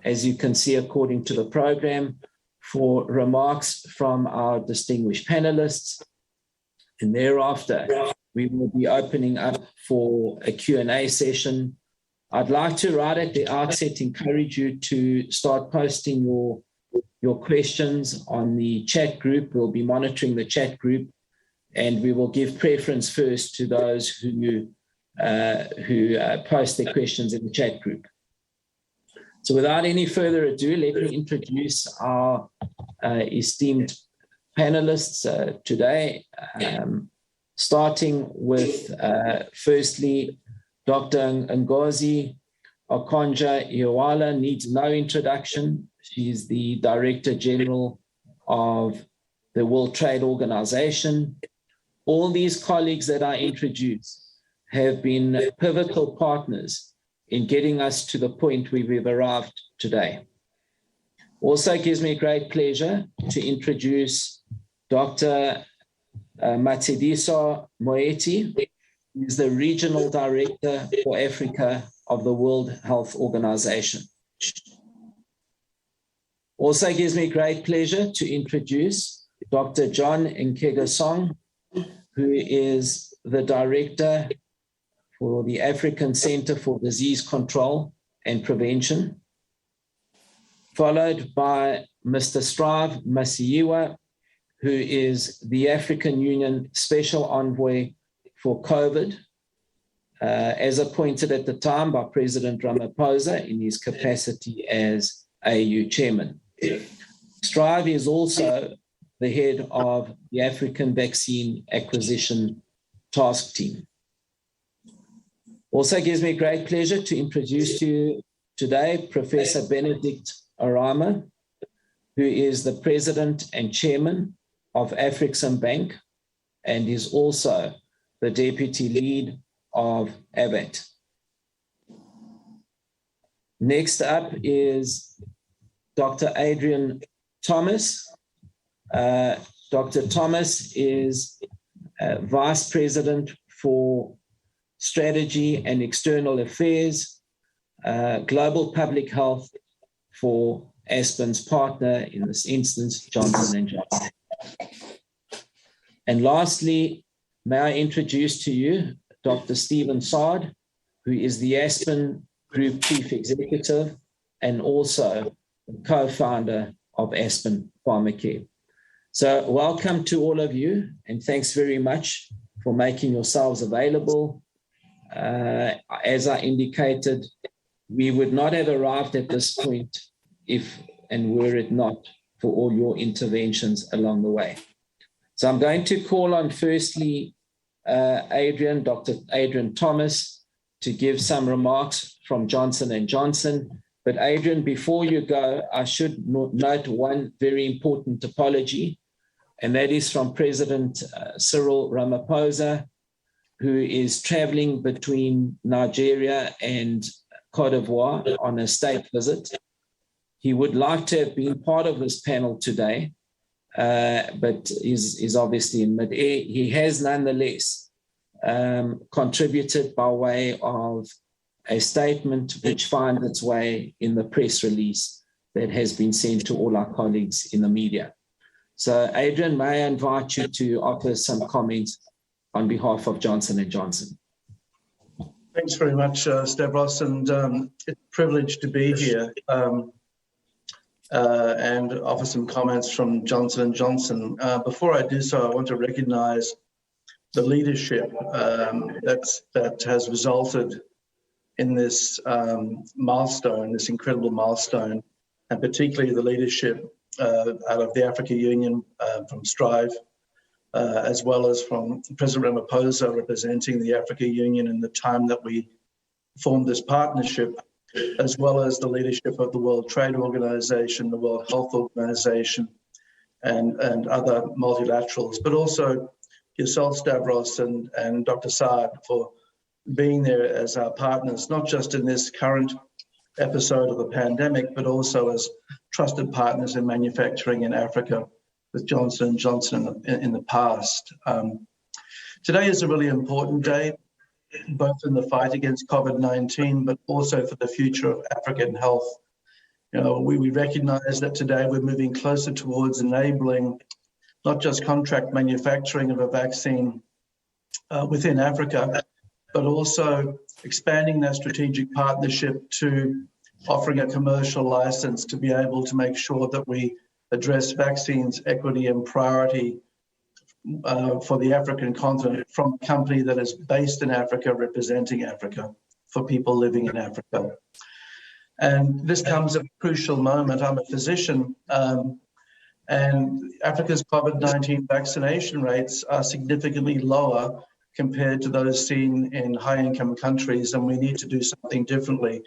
as you can see according to the program, for remarks from our distinguished panelists. And thereafter, we will be opening up for a Q&A session. I'd like to, right at the outset, encourage you to start posting your questions on the chat group. We'll be monitoring the chat group, and we will give preference first to those who post their questions in the chat group. So without any further ado, let me introduce our esteemed panelists today, starting with, firstly, Dr. Ngozi Okonjo-Iweala needs no introduction. She's the Director General of the World Trade Organization. All these colleagues that I introduced have been pivotal partners in getting us to the point where we've arrived today. Also gives me great pleasure to introduce Dr. Matshidiso Moeti, who is the Regional Director for Africa of the World Health Organization. Also gives me great pleasure to introduce Dr. John Nkegasong, who is the Director for the African Center for Disease Control and Prevention, followed by Mr. Strive Masiyiwa, who is the African Union Special Envoy for COVID, as appointed at the time by President Ramaphosa in his capacity as AU Chairman. Strive is also the head of the African Vaccine Acquisition Task Team. Also gives me great pleasure to introduce to you today Professor Benedict Arama, who is the President and Chairman of Afreximbank and is also the Deputy Lead of ABAT. Next up is Dr. Adrian Thomas. Dr. Thomas is Vice President for Strategy and External Affairs, Global Public Health for Aspen's partner, in this instance, Johnson & Johnson. And lastly, may I introduce to you Dr. Stephen Saad, who is the Aspen Group Chief Executive and also the co-founder of Aspen Pharmacare. So welcome to all of you, and thanks very much for making yourselves available. As I indicated, we would not have arrived at this point if and were it not for all your interventions along the way. So I'm going to call on firstly Dr. Adrian Thomas, to give some remarks from Johnson & Johnson. But Adrian, before you go, I should note one very important apology, and that is from President Cyril Ramaphosa, who is traveling between Nigeria and Cote d'Ivoire on a state visit. He would like to have been part of this panel today, but is obviously in mid-air. He has nonetheless contributed by way of a statement which finds its way in the press release that has been sent to all our colleagues in the media. So Adrian, may I invite you to offer some comments on behalf of Johnson & Johnson. Thanks very much, Stavros, and it's a privilege to be here and offer some comments from Johnson & Johnson. Before I do so, I want to recognize the leadership that has resulted in this milestone, this incredible milestone, and particularly the leadership out of the African Union from Strive, as well as from President Ramaphosa representing the African Union in the time that we formed this partnership, as well as the leadership of the World Trade Organization, the World Health Organization, and other multilaterals, but also yourself, Stavros, and Dr. Saad for being there as our partners, not just in this current episode of the pandemic, but also as trusted partners in manufacturing in Africa with Johnson & Johnson in the past. Today is a really important day, both in the fight against COVID-19, but also for the future of African health. We recognize that today we're moving closer towards enabling not just contract manufacturing of a vaccine within Africa, but also expanding that strategic partnership to offering a commercial license to be able to make sure that we address vaccines equity and priority for the African continent from a company that is based in Africa, representing Africa for people living in Africa. And this comes at a crucial moment. I'm a physician, and Africa's COVID-19 vaccination rates are significantly lower compared to those seen in high-income countries, and we need to do something differently.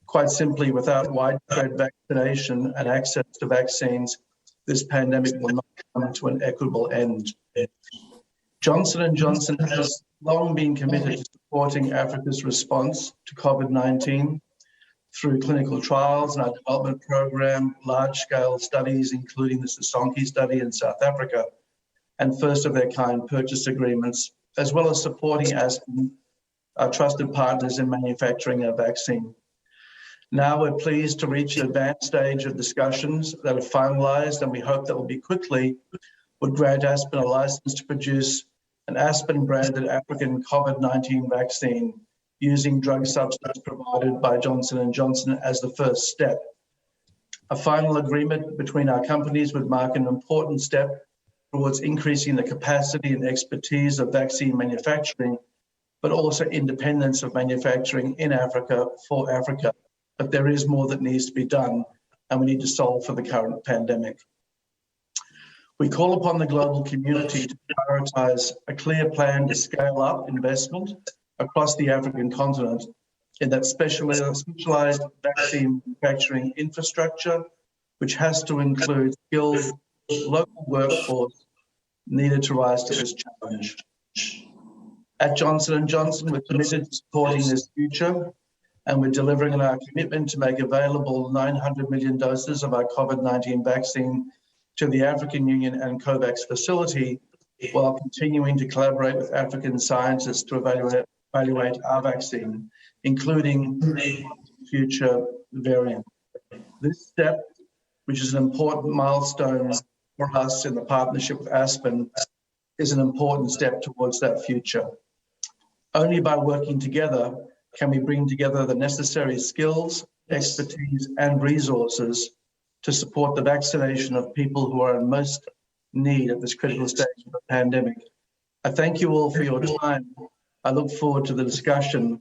Quite simply, without widespread vaccination and access to vaccines, this pandemic will not come to an equitable end. Johnson & Johnson has long been committed to supporting Africa's response to COVID-19 through clinical trials and our development program, large-scale studies, including the Sisonke study in South Africa, and first-of-their-kind purchase agreements, as well as supporting Aspen, our trusted partners in manufacturing our vaccine. Now we're pleased to reach an advanced stage of discussions that are finalised, and we hope that will be quickly, would grant Aspen a license to produce an Aspen-branded African COVID-19 vaccine using drug substance provided by Johnson & Johnson as the first step. A final agreement between our companies would mark an important step towards increasing the capacity and expertise of vaccine manufacturing, but also independence of manufacturing in Africa for Africa. But there is more that needs to be done, and we need to solve for the current pandemic. We call upon the global community to prioritise a clear plan to scale up investment across the African continent in that specialised vaccine manufacturing infrastructure, which has to include skilled local workforce needed to rise to this challenge. At Johnson & Johnson, we're committed to supporting this future, and we're delivering on our commitment to make available 900 million doses of our COVID-19 vaccine to the African Union and COVAX facility, while continuing to collaborate with African scientists to evaluate our vaccine, including future variants. This step, which is an important milestone for us in the partnership with Aspen, is an important step towards that future. Only by working together can we bring together the necessary skills, expertise, and resources to support the vaccination of people who are in most need at this critical stage of the pandemic. I thank you all for your time. I look forward to the discussion,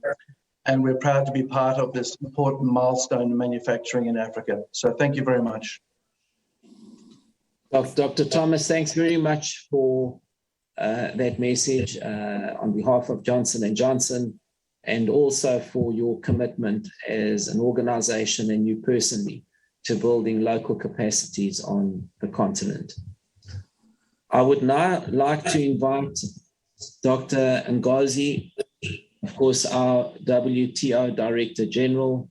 and we're proud to be part of this important milestone in manufacturing in Africa. So thank you very much. Dr. Thomas, thanks very much for that message on behalf of Johnson & Johnson, and also for your commitment as an organization and you personally to building local capacities on the continent. I would now like to invite Dr. Ngozi, of course, our WTO Director General,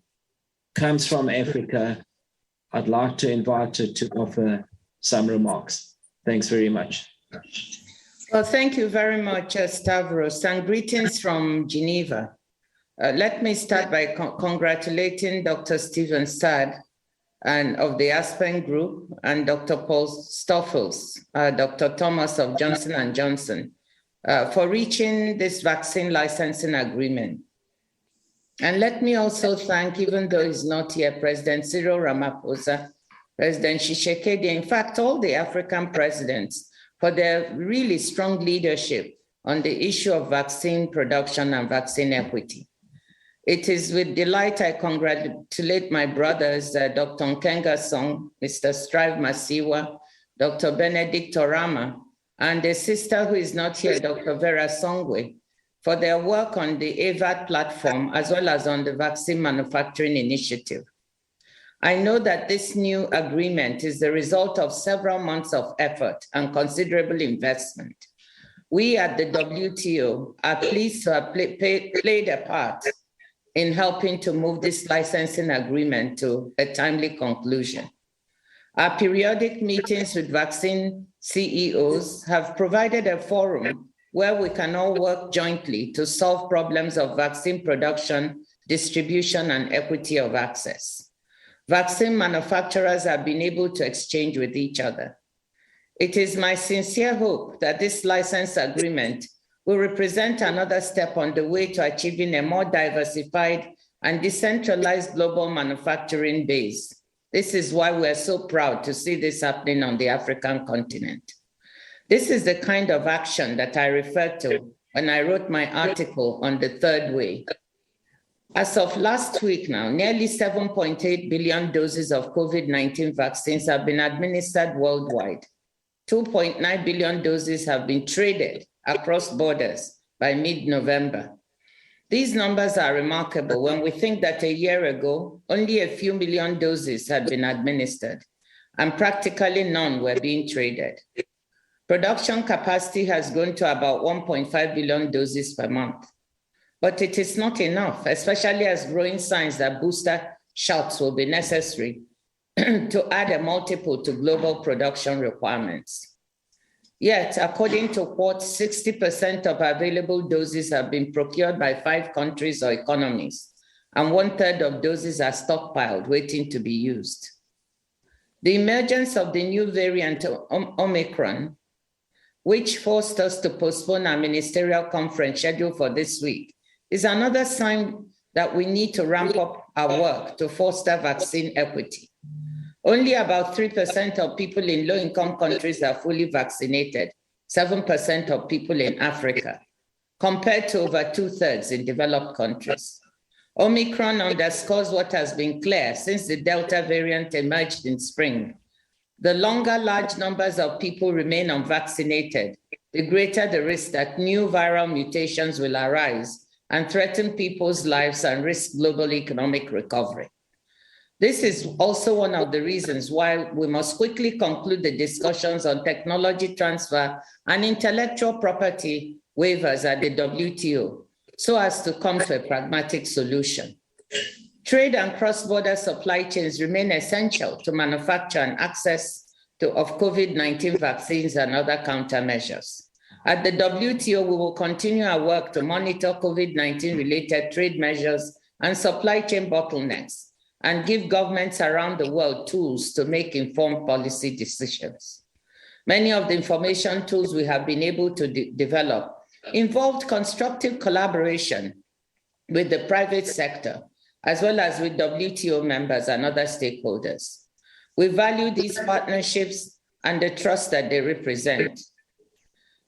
comes from Africa. I'd like to invite her to offer some remarks. Thanks very much. Well, thank you very much, Stavros, and greetings from Geneva. Let me start by congratulating Dr. Stephen Saad and of the Aspen Group, and Dr. Paul Stoffels, Dr. Thomas of Johnson & Johnson, for reaching this vaccine licensing agreement. And let me also thank, even though he's not here, President Cyril Ramaphosa, President Tshisekedi, in fact, all the African presidents for their really strong leadership on the issue of vaccine production and vaccine equity. It is with delight I congratulate my brothers, Dr. Nkenga Song, Mr. Strive Masiwa, Dr. Benedict Orama, and a sister who is not here, Dr. Vera Songwe, for their work on the AVAT platform, as well as on the vaccine manufacturing initiative. I know that this new agreement is the result of several months of effort and considerable investment. We at the WTO are pleased to have played a part in helping to move this licensing agreement to a timely conclusion. Our periodic meetings with vaccine CEOs have provided a forum where we can all work jointly to solve problems of vaccine production, distribution, and equity of access. vaccine manufacturers have been able to exchange with each other. It is my sincere hope that this license agreement will represent another step on the way to achieving a more diversified and decentralized global manufacturing base. This is why we are so proud to see this happening on the African continent. This is the kind of action that I referred to when I wrote my article on the third way. As of last week now, nearly 7.8 billion doses of COVID-19 vaccines have been administered worldwide. 2.9 billion doses have been traded across borders by mid-November. These numbers are remarkable when we think that a year ago, only a few million doses had been administered, and practically none were being traded. Production capacity has grown to about 1.5 billion doses per month. But it is not enough, especially as growing signs that booster shots will be necessary to add a multiple to global production requirements. Yet, according to Quartz, 60% of available doses have been procured by 5 countries or economies, and 1/3 of doses are stockpiled, waiting to be used. The emergence of the new variant Omicron, which forced us to postpone our ministerial conference scheduled for this week, is another sign that we need to ramp up our work to foster vaccine equity. Only about 3% of people in low-income countries are fully vaccinated, 7% of people in Africa, compared to over 2/3 in developed countries. Omicron underscores what has been clear since the Delta variant emerged in spring. The longer large numbers of people remain unvaccinated, the greater the risk that new viral mutations will arise and threaten people's lives and risk global economic recovery. This is also one of the reasons why we must quickly conclude the discussions on technology transfer and intellectual property waivers at the WTO so as to come to a pragmatic solution. Trade and cross-border supply chains remain essential to manufacture and access of COVID-19 vaccines and other countermeasures. At the WTO, we will continue our work to monitor COVID-19 related trade measures and supply chain bottlenecks, and give governments around the world tools to make informed policy decisions. Many of the information tools we have been able to develop involved constructive collaboration with the private sector, as well as with WTO members and other stakeholders. We value these partnerships and the trust that they represent.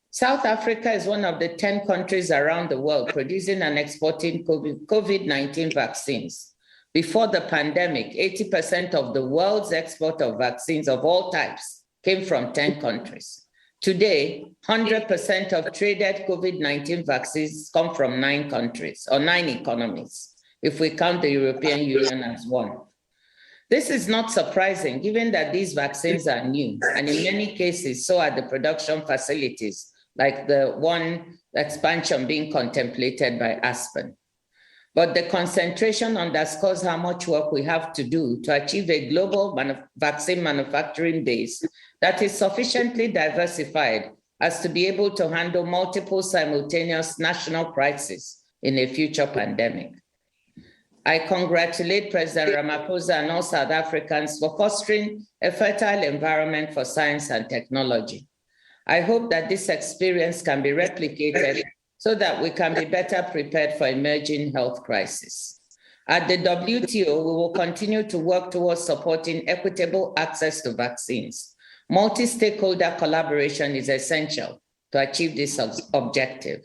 South Africa is one of the 10 countries around the world producing and exporting COVID-19 vaccines. Before the pandemic, 80% of the world's export of vaccines of all types came from 10 countries. Today, 100% of traded COVID-19 vaccines come from 9 countries or 9 economies, if we count the European Union as one. This is not surprising, given that these vaccines are new, and in many cases, so are the production facilities, like the one expansion being contemplated by Aspen. But the concentration underscores how much work we have to do to achieve a global vaccine manufacturing base that is sufficiently diversified as to be able to handle multiple simultaneous national crises in a future pandemic. I congratulate President Ramaphosa and all South Africans for fostering a fertile environment for science and technology. I hope that this experience can be replicated so that we can be better prepared for emerging health crises. At the WTO, we will continue to work towards supporting equitable access to vaccines. Multi-stakeholder collaboration is essential to achieve this objective.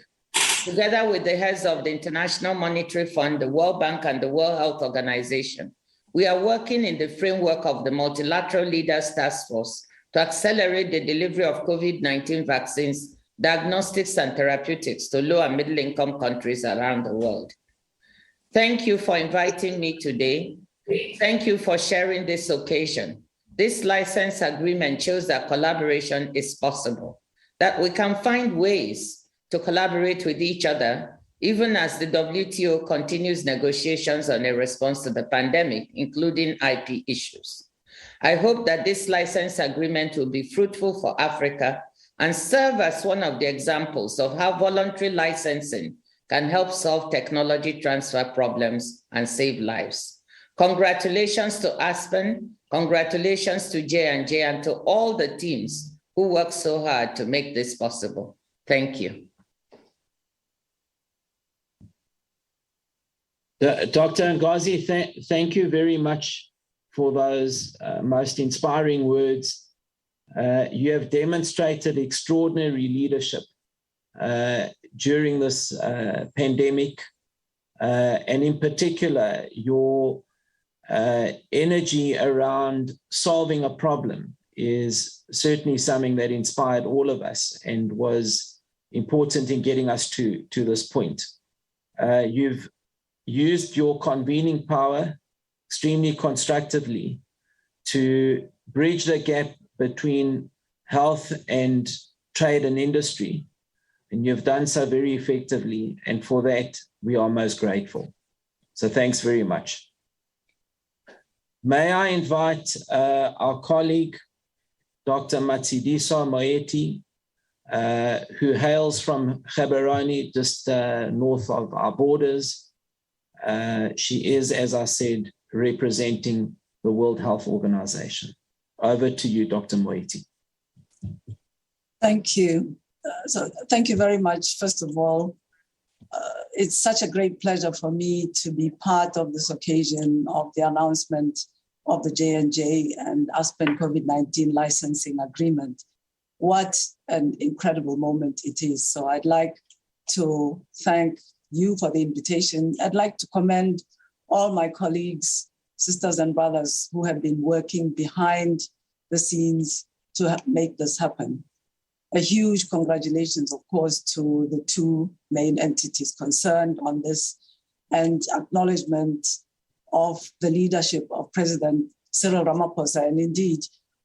Together with the heads of the International Monetary Fund, the World Bank, and the World Health Organization, we are working in the framework of the Multilateral Leaders Task Force to accelerate the delivery of COVID-19 vaccines, diagnostics, and therapeutics to low and middle-income countries around the world. Thank you for inviting me today. Thank you for sharing this occasion. This license agreement shows that collaboration is possible, that we can find ways to collaborate with each other, even as the WTO continues negotiations on a response to the pandemic, including IP issues. I hope that this license agreement will be fruitful for Africa and serve as one of the examples of how voluntary licensing can help solve technology transfer problems and save lives. Congratulations to Aspen, congratulations to J&J and to all the teams who worked so hard to make this possible. Thank you. Dr. Ngozi, thank you very much for those most inspiring words. You have demonstrated extraordinary leadership during this pandemic, and in particular, your energy around solving a problem is certainly something that inspired all of us and was important in getting us to this point. You've used your convening power extremely constructively to bridge the gap between health and trade and industry. And you've done so very effectively. And for that, we are most grateful. So thanks very much. May I invite our colleague, Dr. Matshidiso Moeti, who hails from Gaborone, just north of our borders. She is, as I said, representing the World Health Organization. Over to you, Dr. Moeti. Thank you. So thank you very much. First of all, it's such a great pleasure for me to be part of this occasion of the announcement of the J&J and Aspen COVID-19 licensing agreement. What an incredible moment it is. So I'd like to thank you for the invitation. I'd like to commend all my colleagues, sisters and brothers who have been working behind the scenes to make this happen. A huge congratulations, of course, to the two main entities concerned on this, and acknowledgement of the leadership of President Cyril Ramaphosa and indeed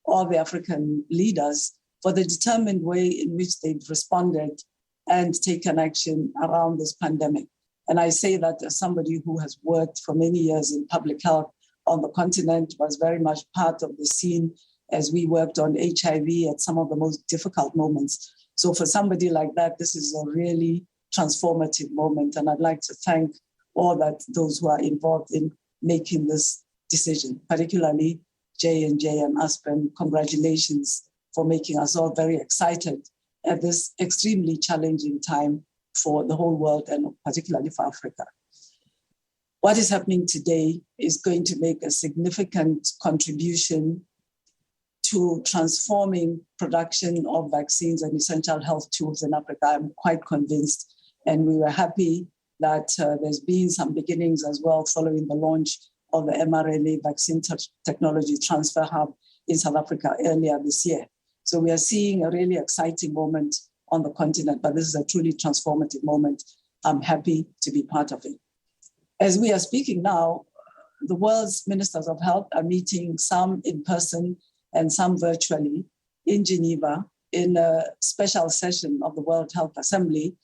all the African leaders for the determined way in which they've responded and taken action around this pandemic. And I say that as somebody who has worked for many years in public health on the continent, was very much part of the scene as we worked on HIV at some of the most difficult moments. So for somebody like that, this is a really transformative moment. And I'd like to thank all those who are involved in making this decision, particularly J&J and Aspen. Congratulations for making us all very excited at this extremely challenging time for the whole world and particularly for Africa. What is happening today is going to make a significant contribution to transforming production of vaccines and essential health tools in Africa. I'm quite convinced. And we were happy that there's been some beginnings as well following the launch of the mRNA vaccine technology transfer hub in South Africa earlier this year. So we are seeing a really exciting moment on the continent, but this is a truly transformative moment. I'm happy to be part of it. As we are speaking now, the world's ministers of health are meeting, some in person and some virtually, in Geneva in a special session of the World Health Assembly,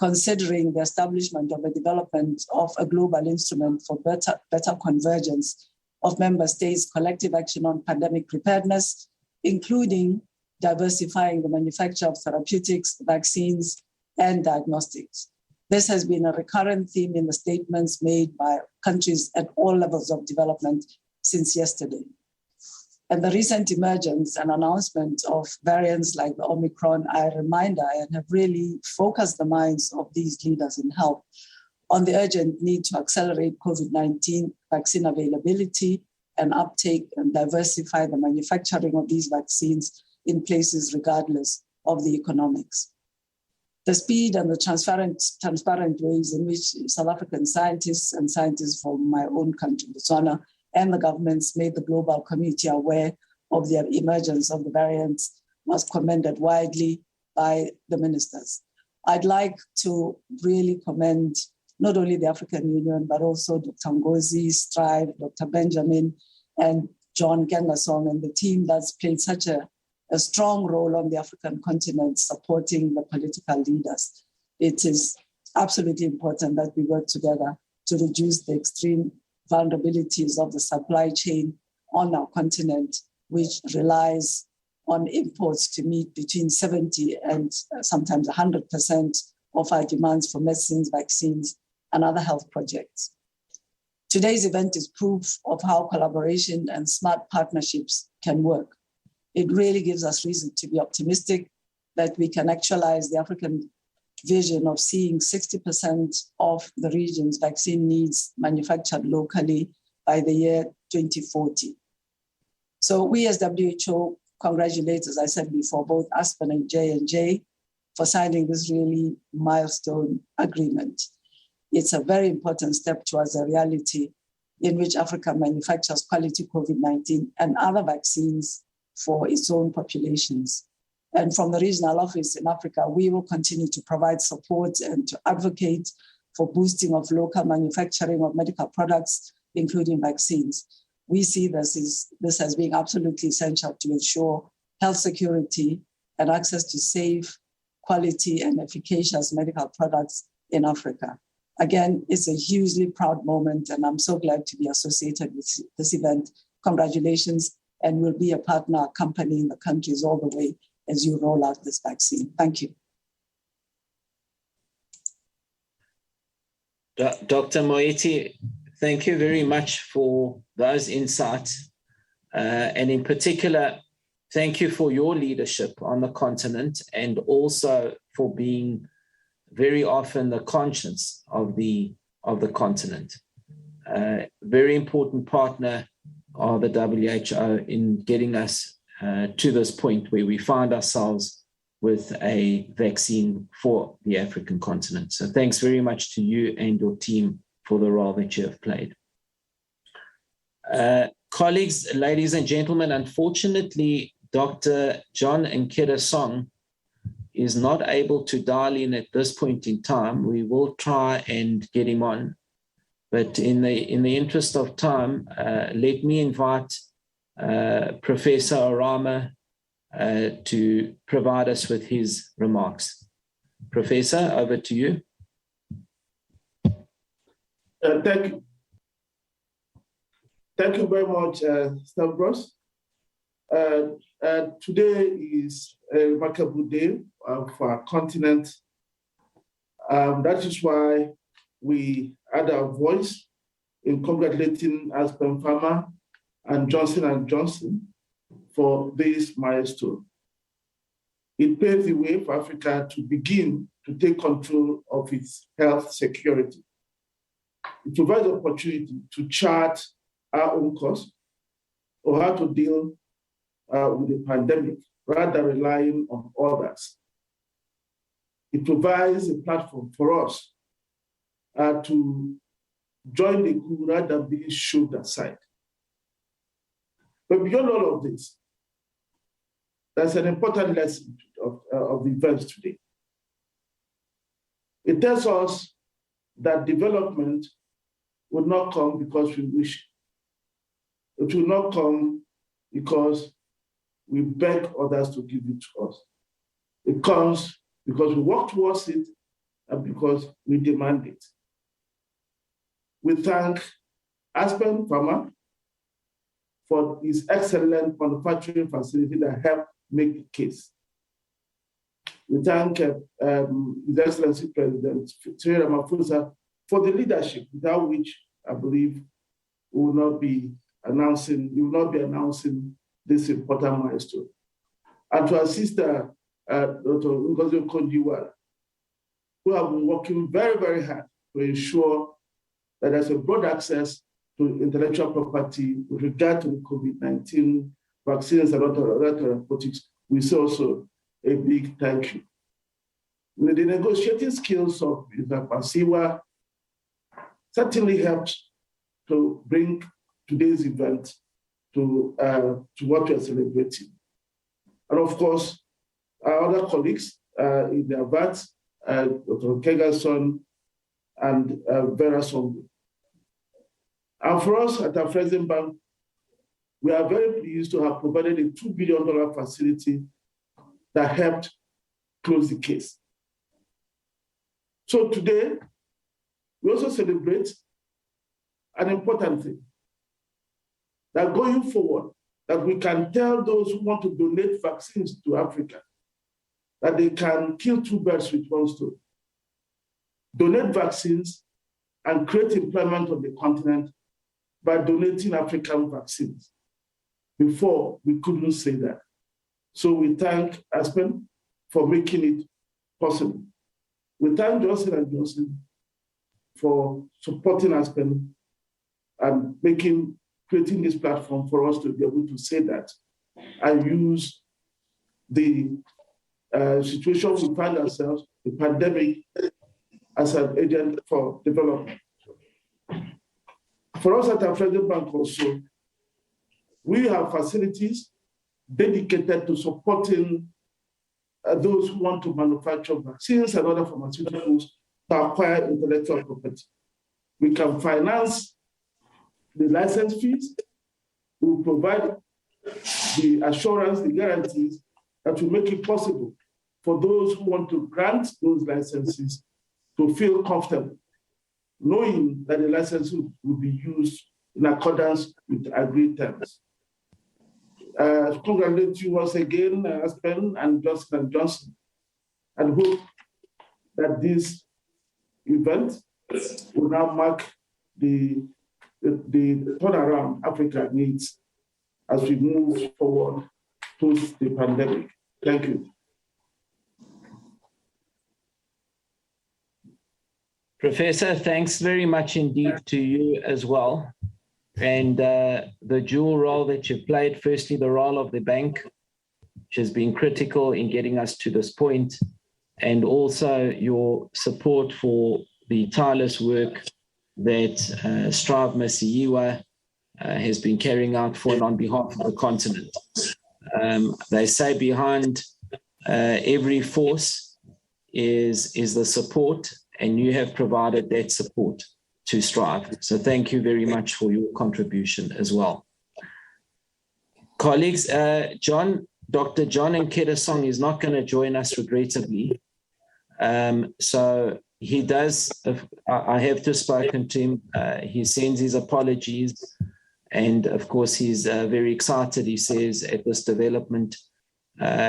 considering the establishment of the development of a global instrument for better convergence of member states' collective action on pandemic preparedness, including diversifying the manufacture of therapeutics, vaccines, and diagnostics. This has been a recurrent theme in the statements made by countries at all levels of development since yesterday. And the recent emergence and announcement of variants like the Omicron are a reminder and have really focused the minds of these leaders in health on the urgent need to accelerate COVID-19 vaccine availability and uptake and diversify the manufacturing of these vaccines in places regardless of the economics. The speed and the transparent ways in which South African scientists and scientists from my own country, Botswana, and the governments made the global community aware of the emergence of the variants was commended widely by the ministers. I'd like to really commend not only the African Union, but also Dr. Ngozi, Strive, Dr. Benjamin, and John Gengasong and the team that's played such a strong role on the African continent supporting the political leaders. It is absolutely important that we work together to reduce the extreme vulnerabilities of the supply chain on our continent, which relies on imports to meet between 70 and sometimes 100% of our demands for medicines, vaccines, and other health projects. Today's event is proof of how collaboration and smart partnerships can work. It really gives us reason to be optimistic that we can actualize the African vision of seeing 60% of the region's vaccine needs manufactured locally by the year 2040. So we as WHO congratulate, as I said before, both Aspen and J&J for signing this really milestone agreement. It's a very important step towards a reality in which Africa manufactures quality COVID-19 and other vaccines for its own populations. And from the regional office in Africa, we will continue to provide support and to advocate for boosting of local manufacturing of medical products, including vaccines. We see this as being absolutely essential to ensure health security and access to safe, quality, and efficacious medical products in Africa. Again, it's a hugely proud moment, and I'm so glad to be associated with this event. Congratulations, and we'll be a partner accompanying the countries all the way as you roll out this vaccine. Thank you. Dr. Moeti, thank you very much for those insights. And in particular, thank you for your leadership on the continent and also for being very often the conscience of the continent. Very important partner of the WHO in getting us to this point where we find ourselves with a vaccine for the African continent. So thanks very much to you and your team for the role that you have played. Colleagues, ladies and gentlemen, unfortunately, Dr. John Nkeda Song is not able to dial in at this point in time. We will try and get him on, but in the interest of time, let me invite Professor Orama to provide us with his remarks. Professor, over to you. Thank you. Thank you very much, Stavros. Today is a remarkable day for our continent. That is why we add our voice in congratulating Aspen Pharma and Johnson & Johnson for this milestone. It paves the way for Africa to begin to take control of its health security. It provides the opportunity to chart our own course or how to deal with the pandemic rather than relying on others. It provides a platform for us to join the coup rather than being shoved aside. But beyond all of this, there's an important lesson of the events today. It tells us that development will not come because we wish it. It will not come because we beg others to give it to us. It comes because we work towards it and because we demand it. We thank Aspen Pharma for its excellent manufacturing facility that helped make the case. We thank His Excellency President Cyril Ramaphosa for the leadership, without which I believe we will not be announcing this important milestone. And to our sister, Dr. Ngozi Okonjo-Iweala, who have been working very, very hard to ensure that there's a broad access to intellectual property with regard to the COVID-19 vaccines and other therapeutics. We say also a big thank you. With the negotiating skills of Mr. Pasiwa certainly helped to bring today's event to what we are celebrating. And of course, our other colleagues in the VAT, Dr. Kegason and Vera Songo. And for us at Afreximbank, we are very pleased to have provided a $2 billion facility that helped close the case. So today, we also celebrate an important thing, that going forward, that we can tell those who want to donate vaccines to Africa that they can kill two birds with one stone. Donate vaccines and create employment on the continent by donating African vaccines. Before, we couldn't say that. So we thank Aspen for making it possible. We thank Johnson & Johnson for supporting Aspen and creating this platform for us to be able to say that and use the situation we find ourselves, the pandemic, as an agent for development. For us at Afreximbank also, we have facilities dedicated to supporting those who want to manufacture vaccines and other pharmaceuticals to acquire intellectual property. We can finance the license fees. We will provide the assurance, the guarantees that will make it possible for those who want to grant those licenses to feel comfortable, knowing that the license will be used in accordance with agreed terms. Congratulate you once again, Aspen and Johnson & Johnson, and hope that this event will now mark the turnaround Africa needs as we move forward post the pandemic. Thank you. Professor, thanks very much indeed to you as well. And the dual role that you played, firstly, the role of the bank, which has been critical in getting us to this point, and also your support for the tireless work that Strive Masiyiwa has been carrying out for and on behalf of the continent. They say behind every force is the support, and you have provided that support to Strive. So thank you very much for your contribution as well. Colleagues, Dr. John Nkedasong is not going to join us regrettably. So he does, I have just spoken to him. He sends his apologies. And of course, he's very excited, he says, at this development.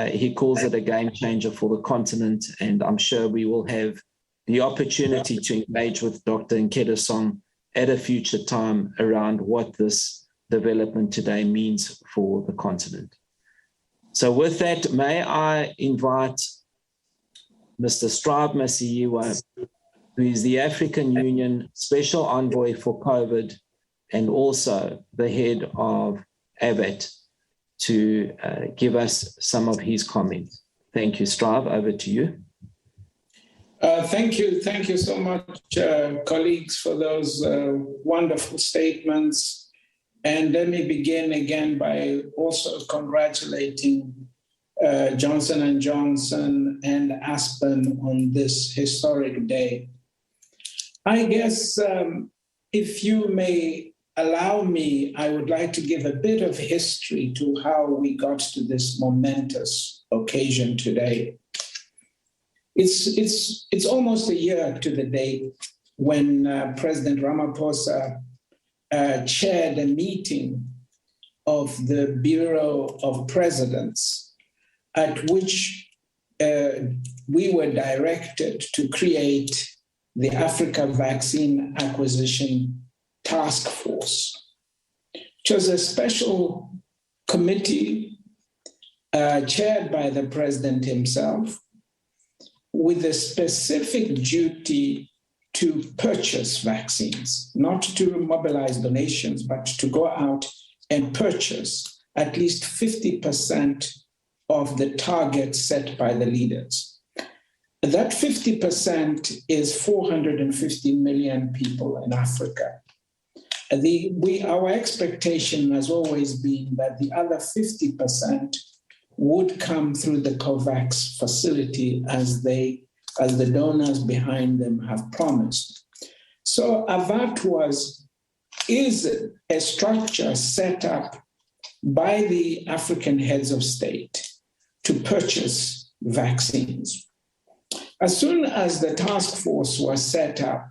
He calls it a game changer for the continent. And I'm sure we will have the opportunity to engage with Dr. Nkedasong at a future time around what this development today means for the continent. So with that, may I invite Mr. Strive Masiyiwa, who is the African Union Special Envoy for COVID and also the head of AVAT, to give us some of his comments. Thank you, Strive. Over to you. Thank you so much, colleagues, for those wonderful statements. And let me begin again by also congratulating Johnson & Johnson and Aspen on this historic day. I guess if you may allow me, I would like to give a bit of history to how we got to this momentous occasion today. It's almost a year to the day when President Ramaphosa chaired a meeting of the Bureau of Presidents, at which we were directed to create the Africa Vaccine Acquisition Task Force, which was a special committee chaired by the president himself, with a specific duty to purchase vaccines, not to mobilize donations, but to go out and purchase at least 50% of the target set by the leaders. That 50% is 450 million people in Africa. Our expectation has always been that the other 50% would come through the COVAX facility as the donors behind them have promised. So AVAT is a structure set up by the African heads of state to purchase vaccines. As soon as the task force was set up,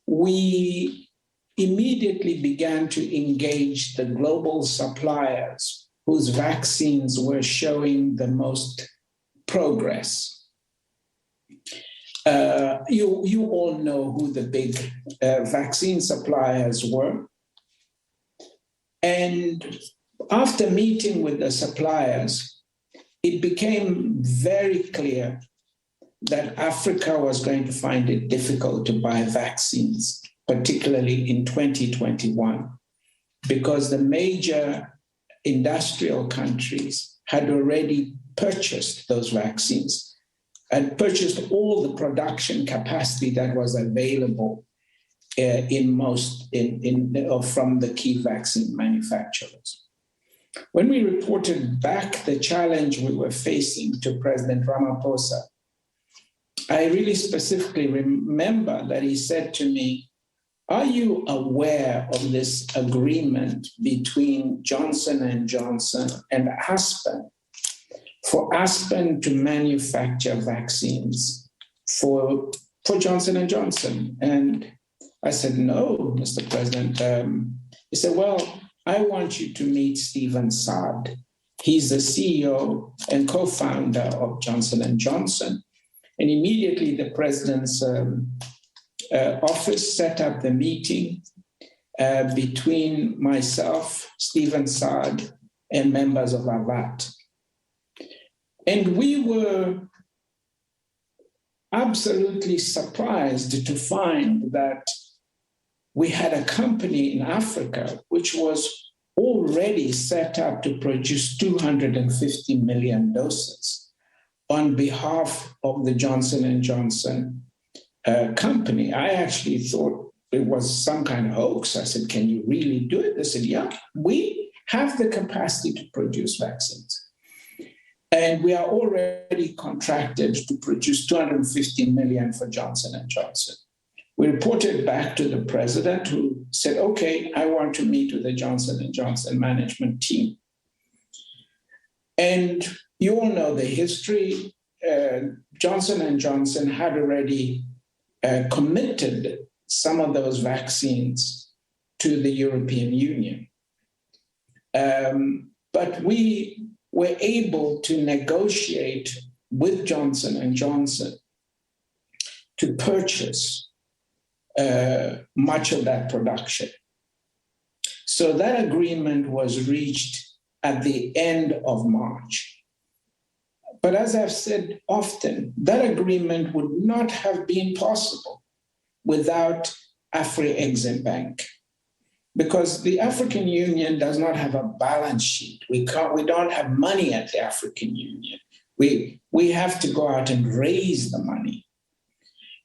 we immediately began to engage the global suppliers whose vaccines were showing the most progress. You all know who the big vaccine suppliers were. And after meeting with the suppliers, it became very clear that Africa was going to find it difficult to buy vaccines, particularly in 2021, because the major industrial countries had already purchased those vaccines and purchased all the production capacity that was available from the key vaccine manufacturers. When we reported back the challenge we were facing to President Ramaphosa, I really specifically remember that he said to me, "Are you aware of this agreement between Johnson & Johnson and Aspen for Aspen to manufacture vaccines for Johnson & Johnson?" And I said, "No, Mr. President." He said, "Well, I want you to meet Stephen Saad. He's the CEO and co-founder of Johnson & Johnson." And immediately the president's office set up the meeting between myself, Stephen Saad, and members of AVAT. And we were absolutely surprised to find that we had a company in Africa which was already set up to produce 250 million doses on behalf of the Johnson & Johnson company. I actually thought it was some kind of hoax. I said, "Can you really do it?" They said, "Yeah, we have the capacity to produce vaccines. And we are already contracted to produce 250 million for Johnson & Johnson." We reported back to the president, who said, "Okay, I want to meet with the Johnson & Johnson management team." And you all know the history. Johnson & Johnson had already committed some of those vaccines to the European Union. But we were able to negotiate with Johnson & Johnson to purchase much of that production. So that agreement was reached at the end of March. But as I've said often, that agreement would not have been possible without Afreximbank, because the African Union does not have a balance sheet. We don't have money at the African Union. We have to go out and raise the money.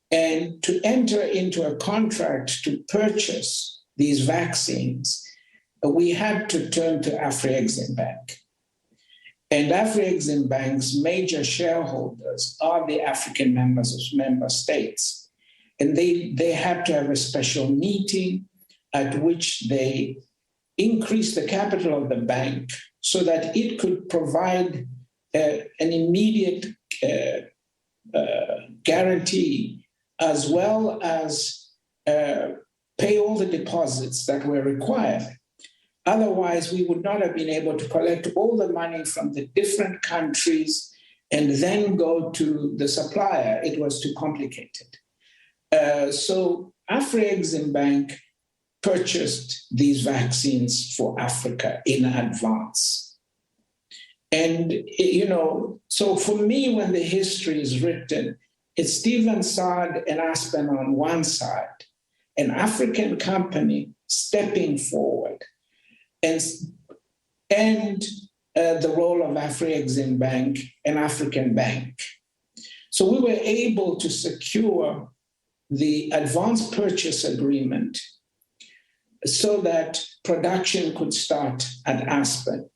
And to enter into a contract to purchase these vaccines, we had to turn to Afreximbank. And Afreximbank's major shareholders are the African member states. And they had to have a special meeting at which they increased the capital of the bank so that it could provide an immediate guarantee, as well as pay all the deposits that were required. Otherwise, we would not have been able to collect all the money from the different countries and then go to the supplier. It was too complicated. So Afreximbank purchased these vaccines for Africa in advance. And, so for me, when the history is written, it's Stephen Saad and Aspen on one side, an African company stepping forward, and the role of Afreximbank and African Bank. So we were able to secure the advance purchase agreement so that production could start at Aspen,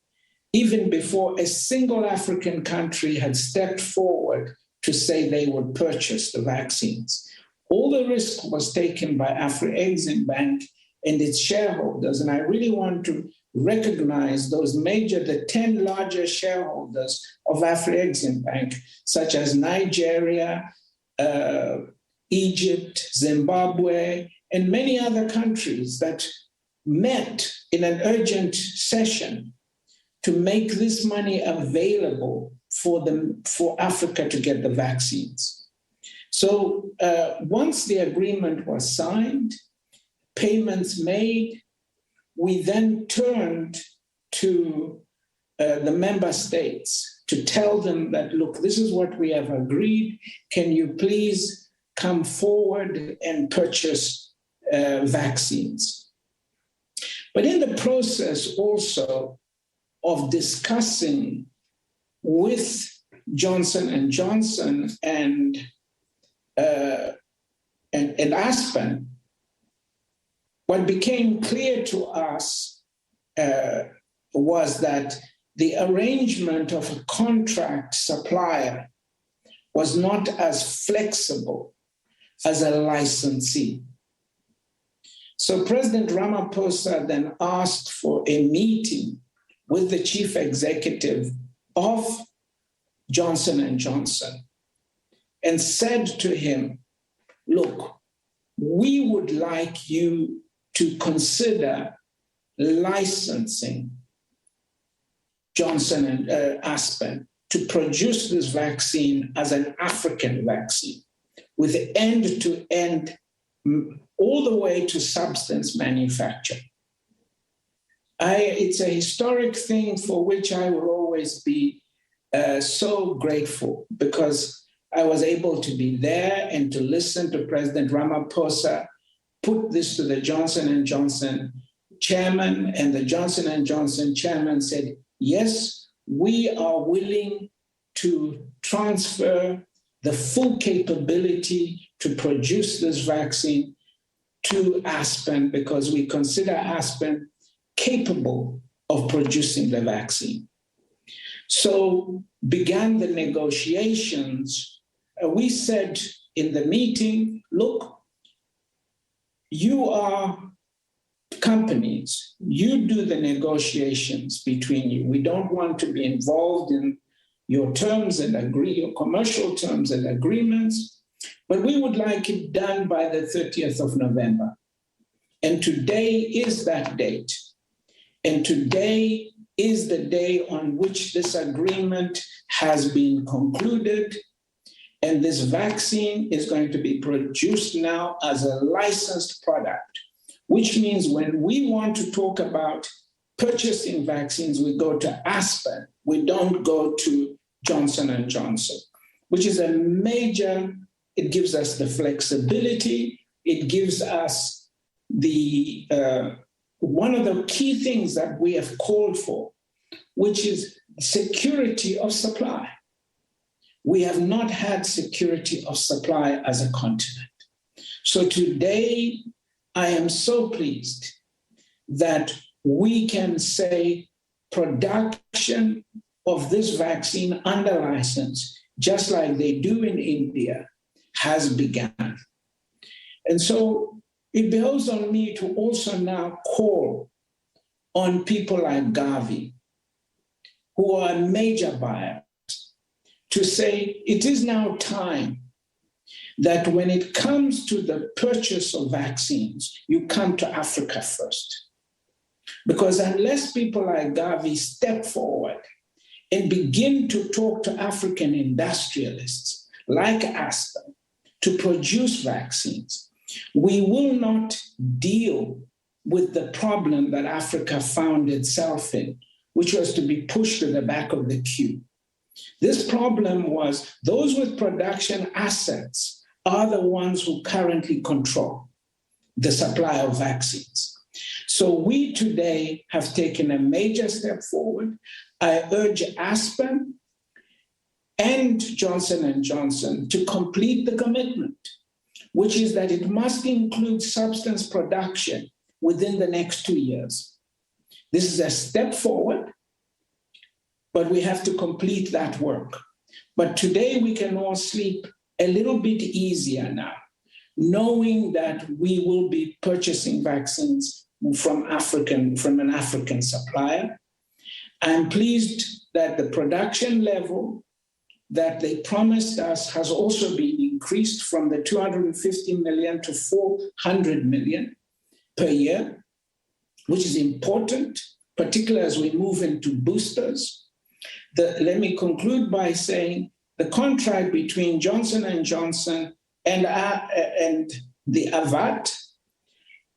even before a single African country had stepped forward to say they would purchase the vaccines. All the risk was taken by Afreximbank and its shareholders, and I really want to recognize the 10 largest shareholders of Afreximbank, such as Nigeria, Egypt, Zimbabwe, and many other countries that met in an urgent session to make this money available for Africa to get the vaccines. So once the agreement was signed, payments made, we then turned to the member states to tell them that, look, this is what we have agreed. Can you please come forward and purchase vaccines? But in the process also of discussing with Johnson & Johnson and Aspen, what became clear to us was that the arrangement of a contract supplier was not as flexible as a licensee. So President Ramaphosa then asked for a meeting with the chief executive of Johnson & Johnson and said to him, look, we would like you to consider licensing Johnson and Aspen to produce this vaccine as an African vaccine with end-to-end all the way to substance manufacture. It's a historic thing for which I will always be so grateful, because I was able to be there and to listen to President Ramaphosa put this to the Johnson & Johnson chairman, and the Johnson & Johnson chairman said, yes, we are willing to transfer the full capability to produce this vaccine to Aspen because we consider Aspen capable of producing the vaccine. So began the negotiations. We said in the meeting, look, you are companies, you do the negotiations between you. We don't want to be involved in your terms and your commercial terms and agreements, but we would like it done by the 30th of November. And today is that date. And today is the day on which this agreement has been concluded. And this vaccine is going to be produced now as a licensed product, which means when we want to talk about purchasing vaccines, we go to Aspen. We don't go to Johnson & Johnson, which is a major, it gives us the flexibility. It gives us the, one of the key things that we have called for, which is security of supply. We have not had security of supply as a continent. So today, I am so pleased that we can say production of this vaccine under license, just like they do in India, has begun. And so it behoves on me to also now call on people like Gavi, who are major buyers, to say it is now time that when it comes to the purchase of vaccines, you come to Africa first. Because unless people like Gavi step forward and begin to talk to African industrialists like Aspen to produce vaccines, we will not deal with the problem that Africa found itself in, which was to be pushed to the back of the queue. This problem was those with production assets are the ones who currently control the supply of vaccines. So we today have taken a major step forward. I urge Aspen and Johnson & Johnson to complete the commitment, which is that it must include substance production within the next 2 years. This is a step forward, but we have to complete that work. But today we can all sleep a little bit easier now, knowing that we will be purchasing vaccines from an African supplier. I'm pleased that the production level that they promised us has also been increased from the 250 million to 400 million per year, which is important, particularly as we move into boosters. Let me conclude by saying the contract between Johnson & Johnson and the AVAT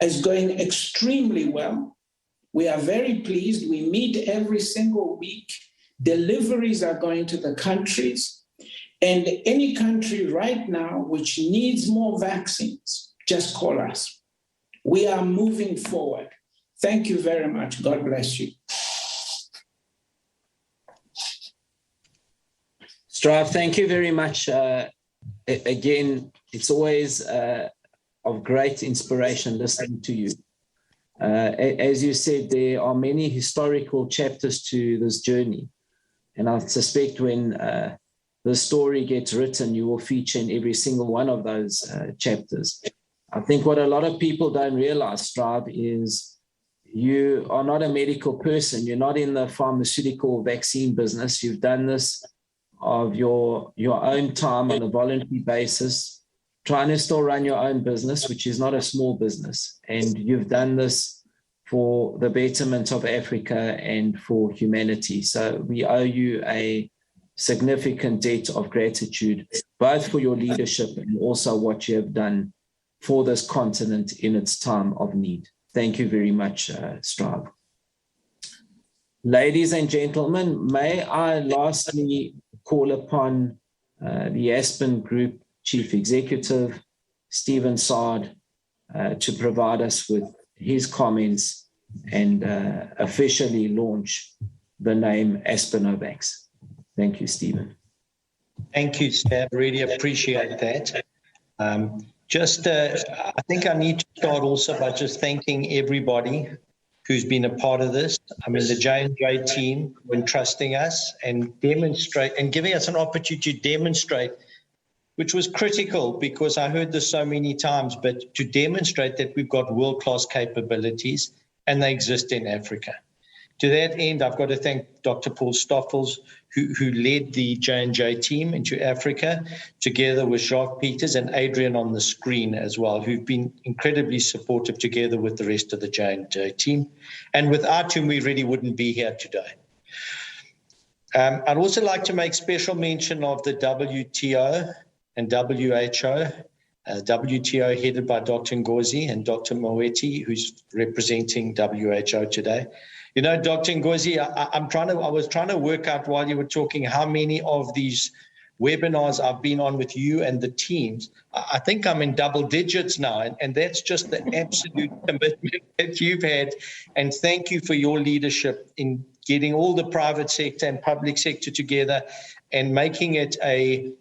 is going extremely well. We are very pleased. We meet every single week. Deliveries are going to the countries. And any country right now which needs more vaccines, just call us. We are moving forward. Thank you very much. God bless you. Strive, thank you very much. Again, it's always of great inspiration listening to you. As you said, there are many historical chapters to this journey. And I suspect when the story gets written, you will feature in every single one of those chapters. I think what a lot of people don't realize, Strive, is you are not a medical person. You're not in the pharmaceutical vaccine business. You've done this of your own time on a voluntary basis, trying to still run your own business, which is not a small business. And you've done this for the betterment of Africa and for humanity. So we owe you a significant debt of gratitude, both for your leadership and also what you have done for this continent in its time of need. Thank you very much, Strive. Ladies and gentlemen, may I lastly call upon the Aspen Group Chief Executive, Stephen Saad, to provide us with his comments and officially launch the name Aspenovax. Thank you, Stephen. Thank you, Stab. Really appreciate that. I think I need to start also by just thanking everybody who's been a part of this. I mean, the J&J team, when trusting us and demonstrate and giving us an opportunity to demonstrate, which was critical because I heard this so many times, but to demonstrate that we've got world-class capabilities and they exist in Africa. To that end, I've got to thank Dr. Paul Stoffels, who led the J&J team into Africa, together with Jacques Peters and Adrian on the screen as well, who've been incredibly supportive together with the rest of the J&J team. And without whom, we really wouldn't be here today. I'd also like to make special mention of the WTO and WHO. WTO headed by Dr. Ngozi and Dr. Moeti, who's representing WHO today. You know, Dr. Ngozi, I was trying to work out while you were talking how many of these webinars I've been on with you and the teams. I think I'm in double digits now, and that's just the absolute commitment that you've had. And thank you for your leadership in getting all the private sector and public sector together and making it a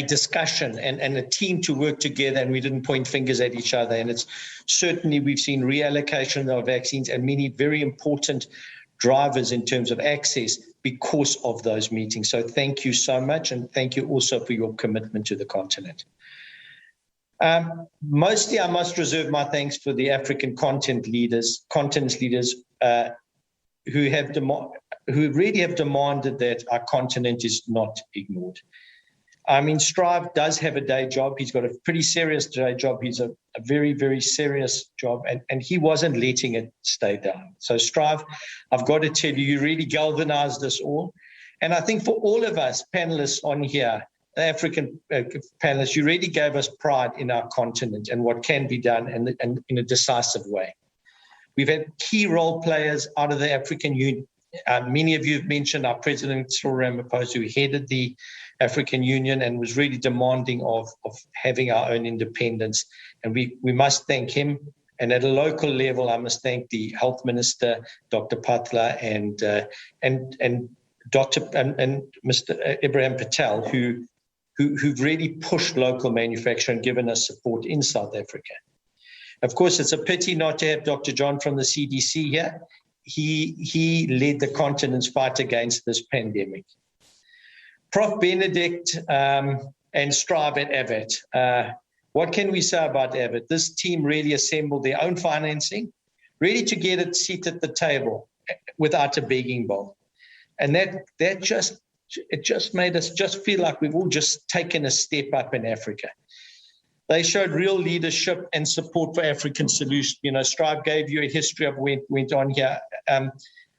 discussion and a team to work together, and we didn't point fingers at each other. And it's certainly, we've seen reallocation of vaccines and many very important drivers in terms of access because of those meetings. So thank you so much, and thank you also for your commitment to the continent. Mostly, I must reserve my thanks for the African continent leaders who really have demanded that our continent is not ignored. I mean, Strive does have a day job. He's got a pretty serious day job. He's a very, very serious job, and he wasn't letting it stay down. So Strive, I've got to tell you, you really galvanized us all. And I think for all of us panelists on here, the African panelists, you really gave us pride in our continent and what can be done and in a decisive way. We've had key role players out of the African Union. Many of you have mentioned our President Cyril Ramaphosa, who headed the African Union and was really demanding of having our own independence. And we must thank him. And at a local level, I must thank the Health Minister, Dr. Patla, and Mr. Ibrahim Patel, who've really pushed local manufacturing and given us support in South Africa. Of course, it's a pity not to have Dr. John from the CDC here. He led the continent's fight against this pandemic. Prof. Benedict and Strive at AVAT. What can we say about AVAT? This team really assembled their own financing, ready to get a seat at the table without a begging bowl. And that just made us just feel like we've all just taken a step up in Africa. They showed real leadership and support for African solutions. You know, Strive gave you a history of what went on here.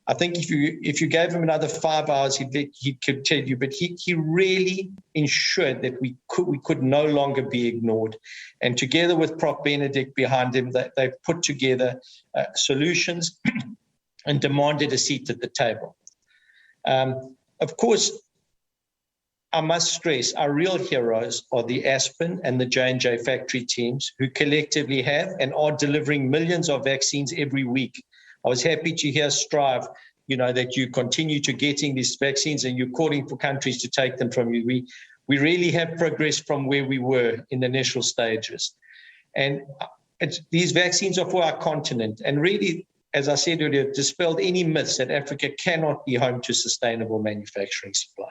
I think if you gave him another 5 hours, he could tell you, but he really ensured that we could no longer be ignored. And together with Prof. Benedict behind him, they put together solutions and demanded a seat at the table. Of course, I must stress our real heroes are the Aspen and the J&J factory teams who collectively have and are delivering millions of vaccines every week. I was happy to hear Strive, that you continue to getting these vaccines and you're calling for countries to take them from you. We really have progressed from where we were in the initial stages. And these vaccines are for our continent. And really, as I said earlier, dispelled any myths that Africa cannot be home to sustainable manufacturing supply.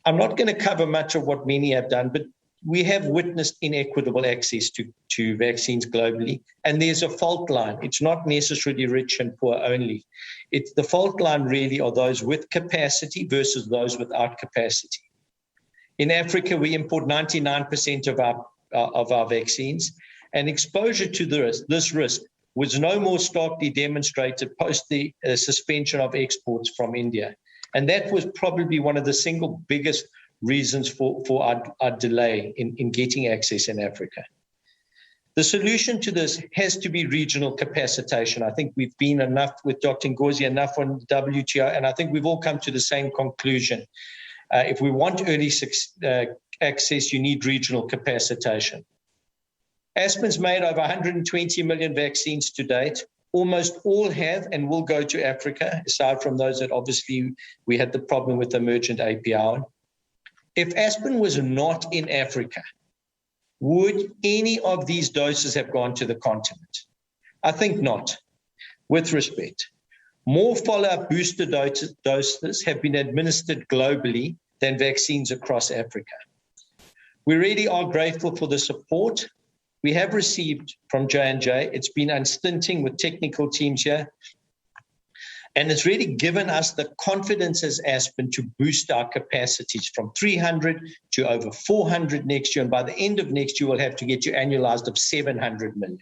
I'm not going to cover much of what many have done, but we have witnessed inequitable access to vaccines globally, and there's a fault line. It's not necessarily rich and poor only. It's the fault line really are those with capacity versus those without capacity. In Africa, we import 99% of our vaccines, and exposure to this risk was no more starkly demonstrated post the suspension of exports from India. And that was probably one of the single biggest reasons for our delay in getting access in Africa. The solution to this has to be regional capacitation. I think we've been enough with Dr. Ngozi, enough on WTO, and I think we've all come to the same conclusion. If we want early access, you need regional capacitation. Aspen's made over 120 million vaccines to date. Almost all have and will go to Africa, aside from those that obviously we had the problem with emergent API. If Aspen was not in Africa, would any of these doses have gone to the continent? I think not, with respect. More follow-up booster doses have been administered globally than vaccines across Africa. We really are grateful for the support we have received from J&J. It's been unstinting with technical teams here. And it's really given us the confidence as Aspen to boost our capacities from 300 to over 400 next year. And by the end of next year, we'll have to get to annualized of 700 million.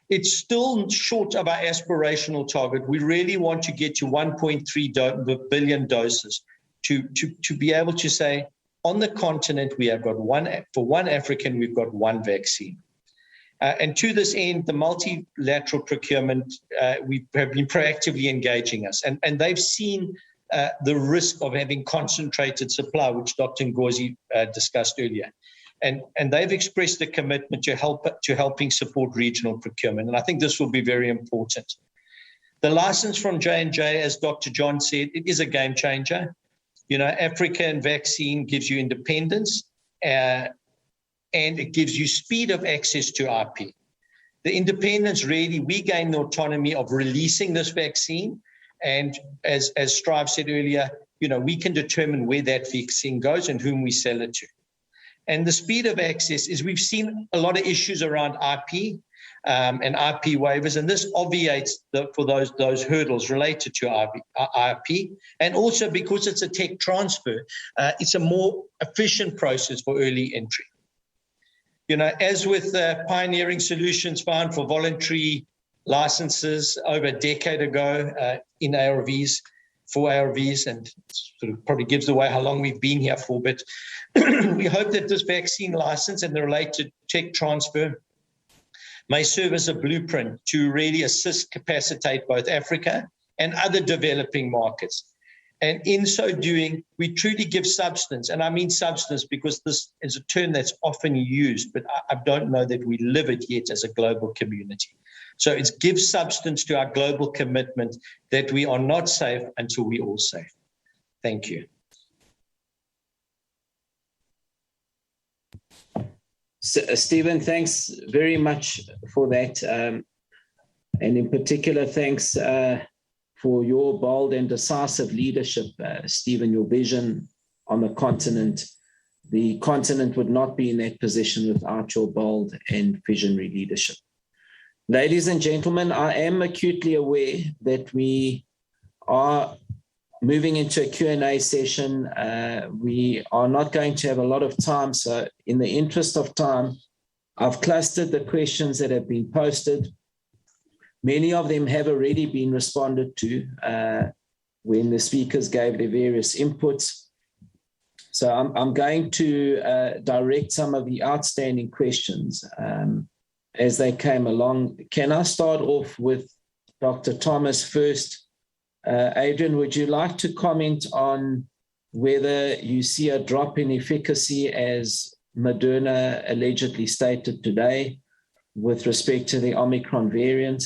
It's still short of our aspirational target. We really want to get to 1.3 billion doses to be able to say, on the continent, we have got for one African, we've got one vaccine. And to this end, the multilateral procurement, we have been proactively engaging us. And they've seen the risk of having concentrated supply, which Dr. Ngozi discussed earlier. And they've expressed a commitment to helping support regional procurement. And I think this will be very important. The license from J&J, as Dr. John said, it is a game changer. African vaccine gives you independence, and it gives you speed of access to IP. The independence, really, we gain the autonomy of releasing this vaccine. And as Strive said earlier, we can determine where that vaccine goes and whom we sell it to. And the speed of access is we've seen a lot of issues around IP and IP waivers, and this obviates for those hurdles related to IP. And also because it's a tech transfer, it's a more efficient process for early entry. As with pioneering solutions found for voluntary licenses over a decade ago in ARVs, for ARVs, and sort of probably gives away how long we've been here for, but we hope that this vaccine license and the related tech transfer may serve as a blueprint to really assist capacitate both Africa and other developing markets. And in so doing, we truly give substance. And I mean substance because this is a term that's often used, but I don't know that we live it yet as a global community. So it's give substance to our global commitment that we are not safe until we all safe. Thank you. Stephen, thanks very much for that. And in particular, thanks for your bold and decisive leadership, Stephen, your vision on the continent. The continent would not be in that position without your bold and visionary leadership. Ladies and gentlemen, I am acutely aware that we are moving into a Q&A session. We are not going to have a lot of time. So in the interest of time, I've clustered the questions that have been posted. Many of them have already been responded to when the speakers gave their various inputs. So I'm going to direct some of the outstanding questions as they came along. Can I start off with Dr. Thomas first? Adrian, would you like to comment on whether you see a drop in efficacy as Moderna allegedly stated today with respect to the Omicron variant?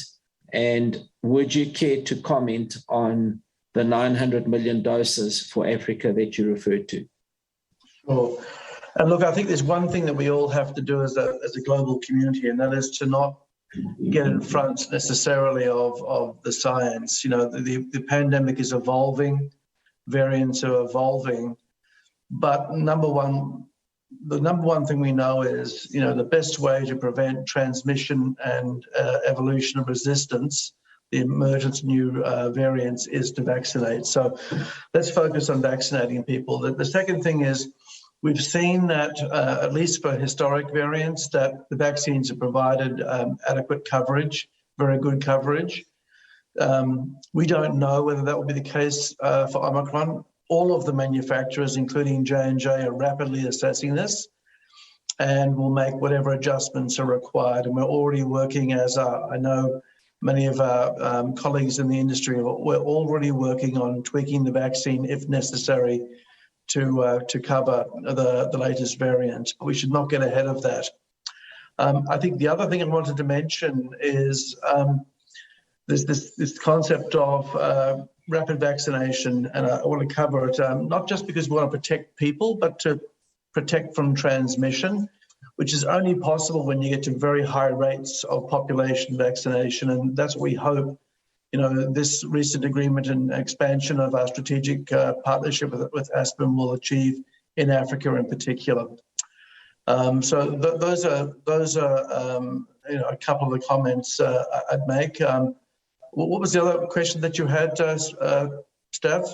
And would you care to comment on the 900 million doses for Africa that you referred to? Sure. And look, I think there's one thing that we all have to do as a global community, and that is to not get in front necessarily of the science. You know, the pandemic is evolving, variants are evolving, but the number one thing we know is, you know, the best way to prevent transmission and evolution of resistance, the emergence of new variants, is to vaccinate. So let's focus on vaccinating people. The second thing is, we've seen that, at least for historic variants, that the vaccines have provided adequate coverage, very good coverage. We don't know whether that will be the case for Omicron. All of the manufacturers, including J&J, are rapidly assessing this and will make whatever adjustments are required. And we're already working, as I know many of our colleagues in the industry, we're already working on tweaking the vaccine if necessary to cover the latest variant. We should not get ahead of that. I think the other thing I wanted to mention is there's this concept of rapid vaccination, and I want to cover it not just because we want to protect people, but to protect from transmission, which is only possible when you get to very high rates of population vaccination, and that's what we hope. You know, this recent agreement and expansion of our strategic partnership with Aspen will achieve in Africa in particular. So those are you know, a couple of the comments I'd make. What was the other question that you had, Steph?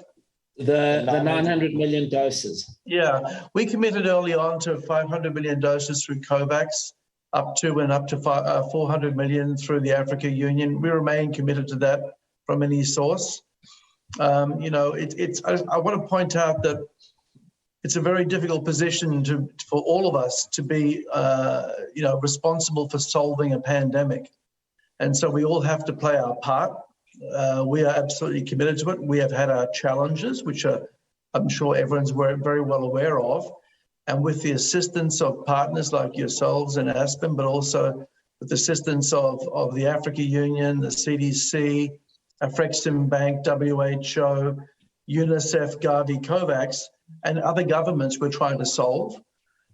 The 900 million doses. Yeah, we committed early on to 500 million doses through COVAX, up to 400 million through the Africa Union. We remain committed to that from any source. You know, I want to point out that it's a very difficult position for all of us to be, you know, responsible for solving a pandemic. And so we all have to play our part. We are absolutely committed to it. We have had our challenges, which I'm sure everyone's very well aware of. And with the assistance of partners like yourselves and Aspen, but also with the assistance of the Africa Union, the CDC, Afreximbank, WHO, UNICEF, Gavi, COVAX, and other governments we're trying to solve.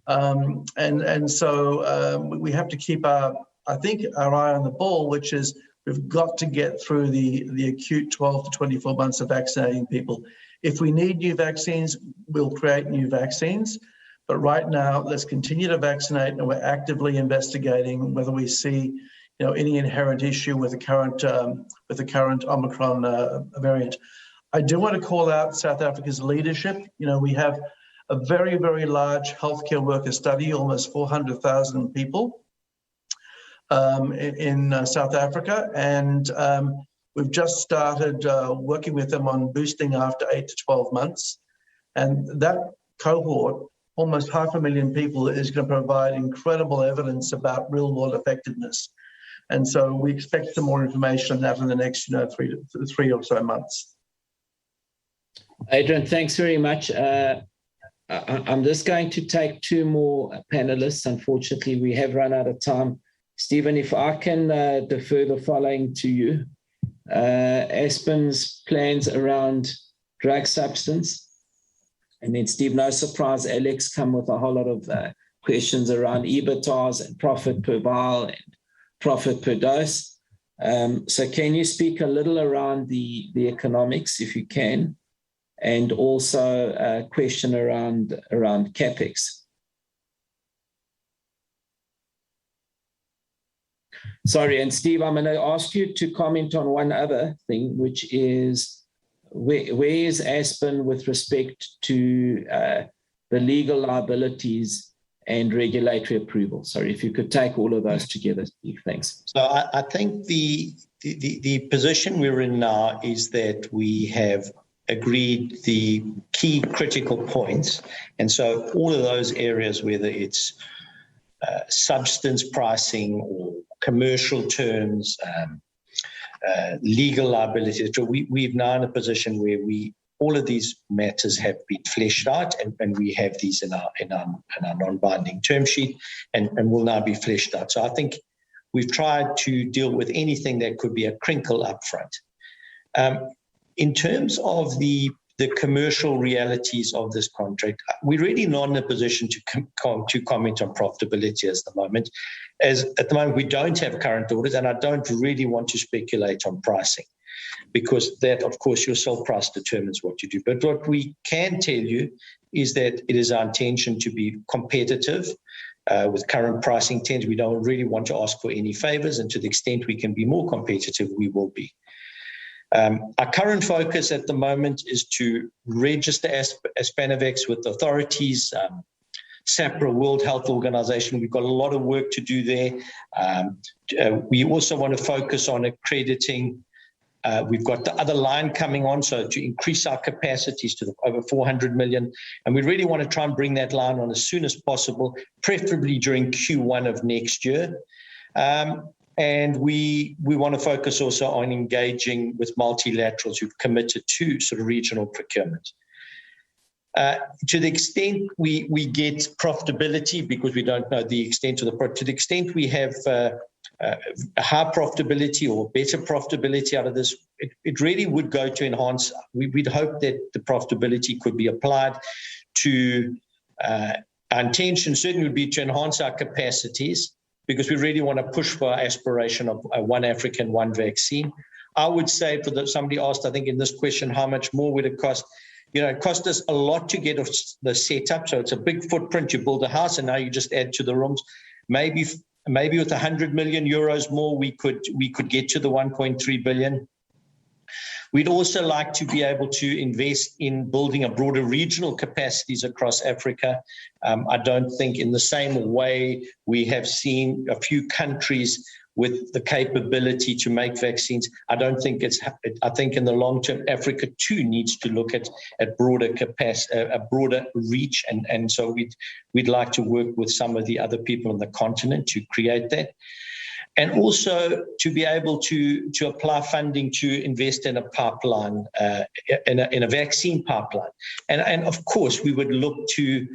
And so we have to keep our eye on the ball, which is we've got to get through the acute 12 to 24 months of vaccinating people. If we need new vaccines, we'll create new vaccines. But right now, let's continue to vaccinate, and we're actively investigating whether we see, you know, any inherent issue with the current Omicron variant. I do want to call out South Africa's leadership. You know, we have a very, very large healthcare worker study, almost 400,000 people in South Africa, and we've just started working with them on boosting after 8 to 12 months. And that cohort, almost 500,000 people, is going to provide incredible evidence about real-world effectiveness. And so we expect some more information on that in the next, you know, three or so months. Adrian, thanks very much. I'm just going to take two more panelists. Unfortunately, we have run out of time. Stephen, if I can defer the following to you. Aspen's plans around drug substance. And then, Steve, no surprise, Alex come with a whole lot of questions around EBITDAs and profit per vial and profit per dose. So can you speak a little around the economics, if you can, and also a question around CapEx? Sorry, and Steve, I'm going to ask you to comment on one other thing, which is where is Aspen with respect to the legal liabilities and regulatory approval. Sorry, if you could take all of those together, Steve. Thanks. So I think the position we're in now is that we have agreed the key critical points. And so all of those areas, whether it's substance pricing or commercial terms, legal liability, so we've now in a position where all of these matters have been fleshed out, and we have these in our non-binding term sheet, and will now be fleshed out. So I think we've tried to deal with anything that could be a crinkle up front. In terms of the commercial realities of this contract, we're really not in a position to comment on profitability at the moment. As at the moment, we don't have current orders, and I don't really want to speculate on pricing, because that, of course, your sell price determines what you do. But what we can tell you is that it is our intention to be competitive with current pricing terms. We don't really want to ask for any favors, and to the extent we can be more competitive, we will be. Our current focus at the moment is to register Aspanovax with authorities, SAPRA, World Health Organization. We've got a lot of work to do there. We also want to focus on accrediting. We've got the other line coming on, so to increase our capacities to over 400 million. And we really want to try and bring that line on as soon as possible, preferably during Q1 of next year. And we want to focus also on engaging with multilaterals who've committed to sort of regional procurement. To the extent we get profitability, because we don't know the extent of to the extent we have high profitability or better profitability out of this, it really would go to enhance. We'd hope that the profitability could be applied to, our intention certainly would be to enhance our capacities, because we really want to push for our aspiration of one African, one vaccine. I would say, somebody asked, I think in this question, how much more would it cost? You know, it cost us a lot to get the setup. So it's a big footprint. You build a house and now you just add to the rooms. Maybe with 100 million euros more, we could get to the 1.3 billion. We'd also like to be able to invest in building a broader regional capacities across Africa. I don't think in the same way we have seen a few countries with the capability to make vaccines. I think in the long term, Africa too needs to look at broader capacity, a broader reach. And so we'd like to work with some of the other people on the continent to create that. And also to be able to apply funding to invest in a pipeline, in a vaccine pipeline. And of course, we would look to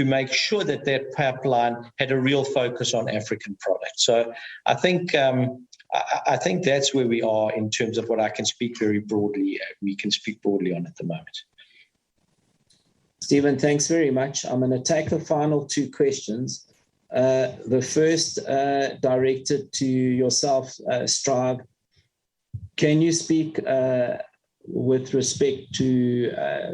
make sure that pipeline had a real focus on African products. So I think that's where we are in terms of what I can speak very broadly. We can speak broadly on at the moment. Stephen, thanks very much. I'm going to take the final two questions. The first directed to yourself, Strive. Can you speak with respect to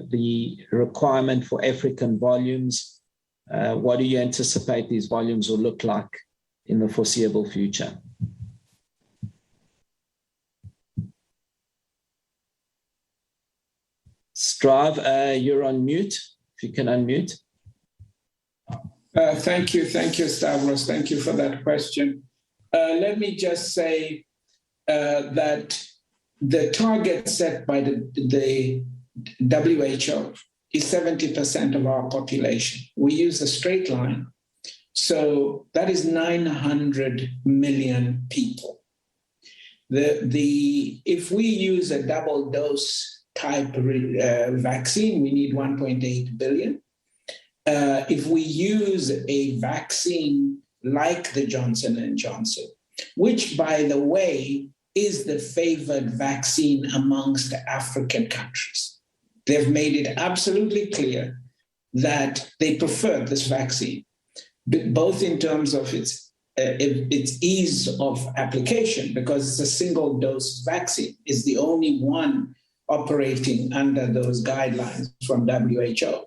the requirement for African volumes? What do you anticipate these volumes will look like in the foreseeable future? Strive, you're on mute. If you can unmute. Thank you, Stavros. Thank you for that question. Let me just say that the target set by the WHO is 70% of our population. We use a straight line. So that is 900 million people. If we use a double dose type vaccine, we need 1.8 billion. If we use a vaccine like the Johnson & Johnson, which, by the way, is the favored vaccine amongst the African countries. They've made it absolutely clear that they prefer this vaccine, both in terms of its ease of application, because it's a single dose vaccine. It's the only one operating under those guidelines from WHO.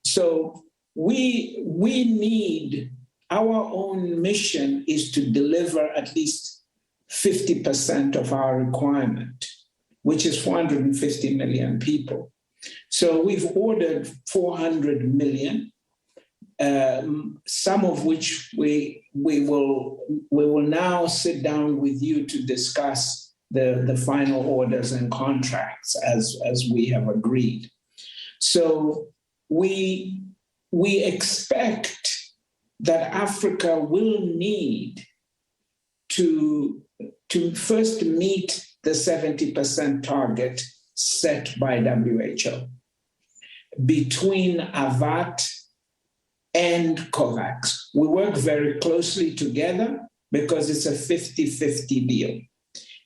So we need, our own mission is to deliver at least 50% of our requirement, which is 450 million people. So we've ordered 400 million. some of which we will now sit down with you to discuss the final orders and contracts as we have agreed. So we expect that Africa will need to first meet the 70% target set by WHO between AVAT and COVAX. We work very closely together because it's a 50-50 deal.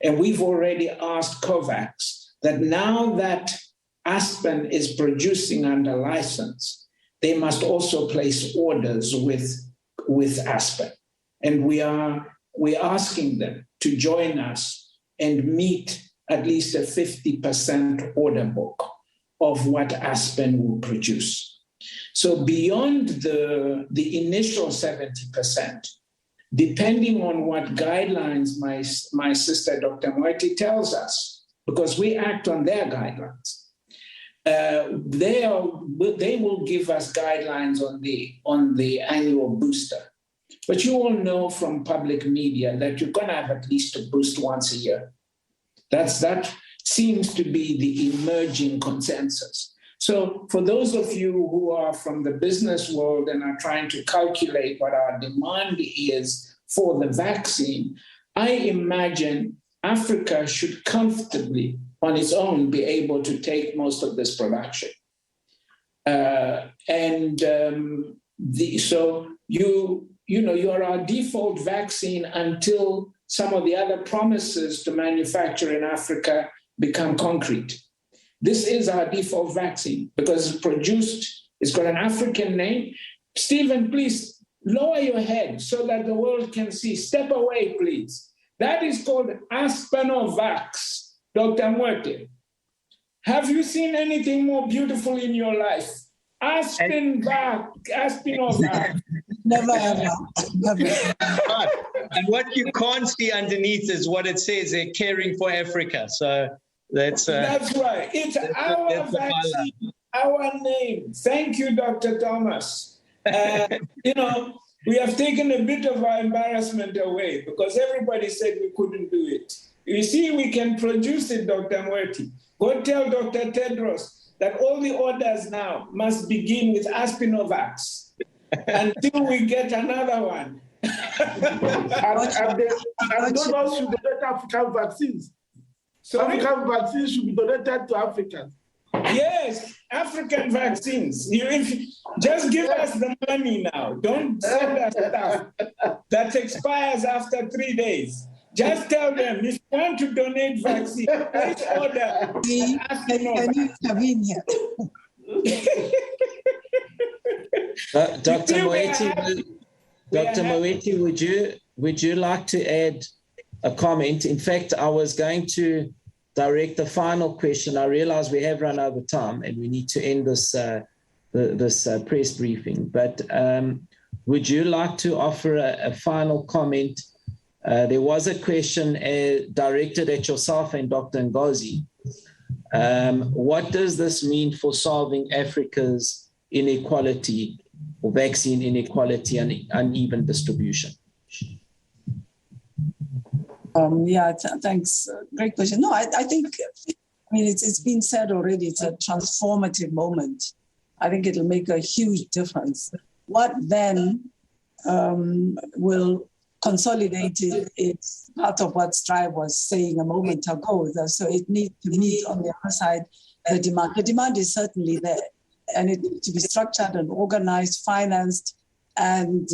And we've already asked COVAX that now that Aspen is producing under license, they must also place orders with Aspen. And we're asking them to join us and meet at least a 50% order book of what Aspen will produce. So beyond the initial 70%, depending on what guidelines my sister, Dr. Moeti, tells us, because we act on their guidelines, they will give us guidelines on the annual booster. But you all know from public media that you're going to have at least a boost once a year. That seems to be the emerging consensus. So for those of you who are from the business world and are trying to calculate what our demand is for the vaccine, I imagine Africa should comfortably, on its own, be able to take most of this production. So you're our default vaccine until some of the other promises to manufacture in Africa become concrete. This is our default vaccine because it's produced, it's got an African name. Stephen, please lower your head so that the world can see. Step away, please. That is called Aspenovax, Dr. Moeti. Have you seen anything more beautiful in your life? Aspenovax. Never ever. Never. And what you can't see underneath is what it says, they're caring for Africa. So that's right. It's our vaccine, our name. Thank you, Dr. Thomas. We have taken a bit of our embarrassment away because everybody said we couldn't do it. You see, we can produce it, Dr. Moeti. Go tell Dr. Tedros that all the orders now must begin with Aspenovax until we get another one. And donors should donate African vaccines. So African vaccines should be donated to Africans. Yes, African vaccines. Just give us the money now. Don't send us stuff that expires after 3 days. Just tell them, if you want to donate vaccine, please order. Can you come in here? Dr. Moeti, would you like to add a comment? In fact, I was going to direct the final question. I realize we have run over time and we need to end this press briefing. But would you like to offer a final comment? There was a question directed at yourself and Dr. Ngozi. What does this mean for solving Africa's inequality or vaccine inequality and uneven distribution? Thanks. Great question. No, I think, it's been said already, it's a transformative moment. I think it'll make a huge difference. What then will consolidate it is part of what Strive was saying a moment ago. So it needs to meet on the other side the demand. The demand is certainly there, and it needs to be structured and organized, financed, and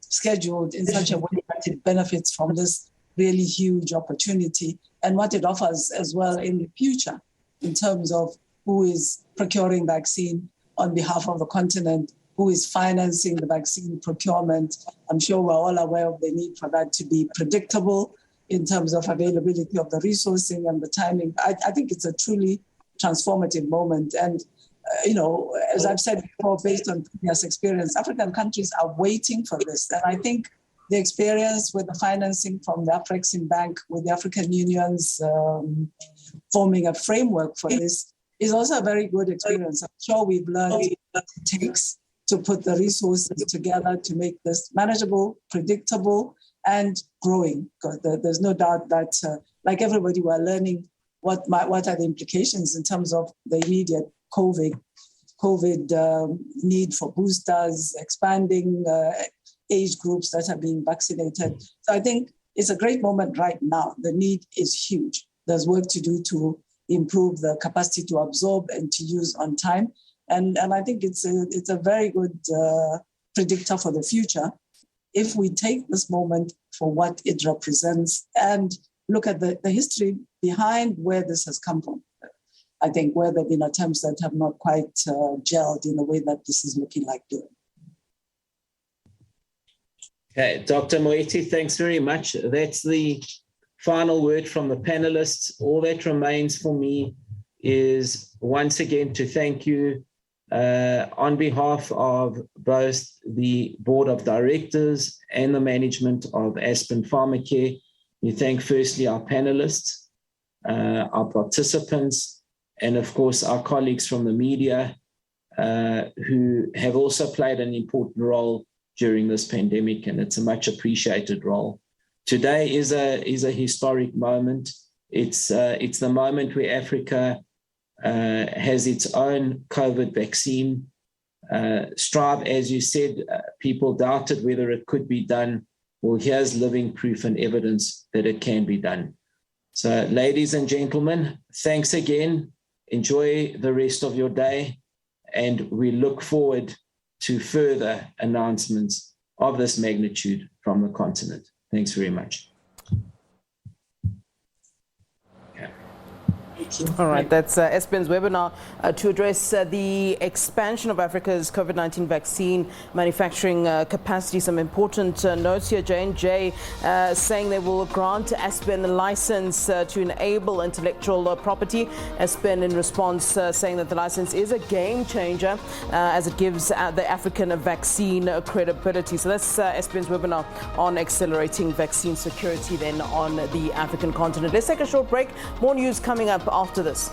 scheduled in such a way that it benefits from this really huge opportunity and what it offers as well in the future in terms of who is procuring vaccine on behalf of the continent, who is financing the vaccine procurement. I'm sure we're all aware of the need for that to be predictable in terms of availability of the resourcing and the timing. I think it's a truly transformative moment. And, as I've said before, based on previous experience, African countries are waiting for this. And I think the experience with the financing from the Afreximbank, with the African Union's forming a framework for this, is also a very good experience. I'm sure we've learned what it takes to put the resources together to make this manageable, predictable, and growing. Because there's no doubt that, like everybody, we're learning what are the implications in terms of the immediate COVID need for boosters, expanding age groups that are being vaccinated. So I think it's a great moment right now. The need is huge. There's work to do to improve the capacity to absorb and to use on time. And I think it's a very good predictor for the future if we take this moment for what it represents and look at the history behind where this has come from. I think where there have been attempts that have not quite gelled in the way that this is looking like doing. Okay, Dr. Moeti, thanks very much. That's the final word from the panelists. All that remains for me is once again to thank you on behalf of both the board of directors and the management of Aspen Pharmacare. We thank firstly our panelists, our participants, and of course our colleagues from the media who have also played an important role during this pandemic, and it's a much appreciated role. Today is a historic moment. It's the moment where Africa has its own COVID vaccine. Strive, as you said, people doubted whether it could be done. Well, here's living proof and evidence that it can be done. So, ladies and gentlemen, thanks again. Enjoy the rest of your day, and we look forward to further announcements of this magnitude from the continent. Thanks very much. All right, that's Aspen's webinar to address the expansion of Africa's COVID-19 vaccine manufacturing capacity. Some important notes here. J&J saying they will grant Aspen a license to enable intellectual property. Aspen in response saying that the license is a game changer as it gives the African vaccine credibility. So that's Aspen's webinar on accelerating vaccine security then on the African continent. Let's take a short break. More news coming up after this.